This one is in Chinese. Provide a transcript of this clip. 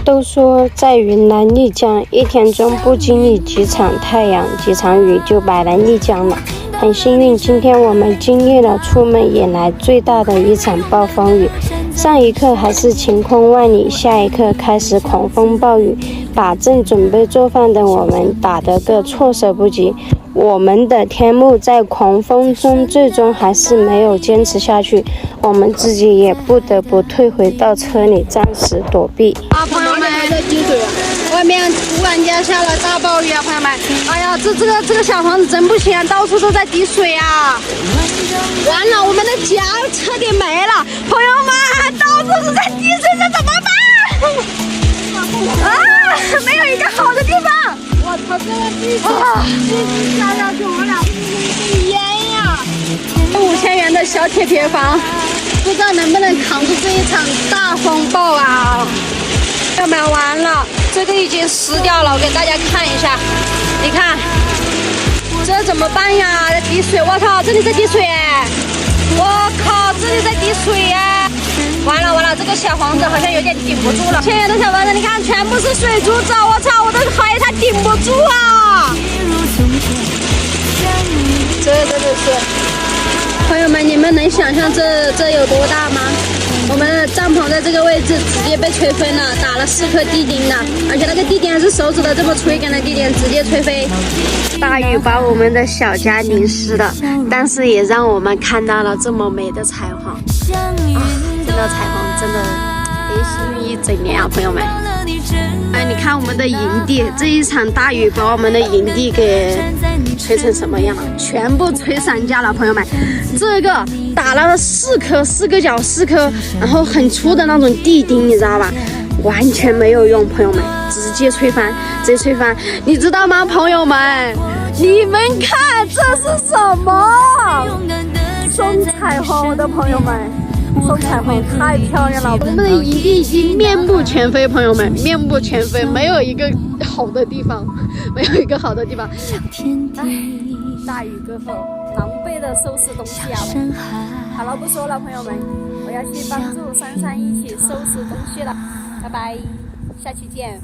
都说在云南丽江，一天中不经历几场太阳、几场雨，就摆来丽江了。很幸运，今天我们经历了出门以来最大的一场暴风雨。上一刻还是晴空万里，下一刻开始狂风暴雨，把正准备做饭的我们打得个措手不及。我们的天幕在狂风中最终还是没有坚持下去，我们自己也不得不退回到车里暂时躲避。朋友们，外面突然间下了大暴雨啊，朋友们！哎呀，这个小房子真不行啊，到处都在滴水啊！完了，我们的家彻底没了，朋友们，到处都在滴水，这怎么办？啊，没有一个好的地方！我操，这个地水下下去，我俩被淹呀！5000元的小铁皮房，不知道能不能扛住这一场大风暴啊！要买完了，这个已经湿掉了，我给大家看一下，你看，这怎么办呀？在滴水，我操，这里在滴水哎！我靠，这里在滴水哎！完了，这个小房子好像有点顶不住了。1000元的小房子，你看全部是水珠子，我操，我的海它顶不住啊！这真的是，朋友们，你们能想象这有多大吗？我们的帐篷在这个位置直接被吹飞了，打了4颗地钉的，而且那个地钉还是手指头这么吹干的地钉，直接吹飞。大雨把我们的小家淋湿了，但是也让我们看到了这么美的彩虹啊！真的彩虹真的欣喜一整年啊，朋友们。哎，你看我们的营地，这一场大雨把我们的营地给吹成什么样了？全部吹散架了，朋友们。这个打了4个角4颗，然后很粗的那种地钉，你知道吧？完全没有用，朋友们，直接吹翻，直接吹翻。你知道吗，朋友们？你们看这是什么？送彩虹，我的朋友们。送彩虹太漂亮了，我们的营地已经面目全非，朋友们，面目全非，没有一个好的地方，没有一个好的地方。大雨过后，狼狈的收拾东西啊！好了，不说了，朋友们，我要去帮助珊珊一起收拾东西了，拜拜，下期见。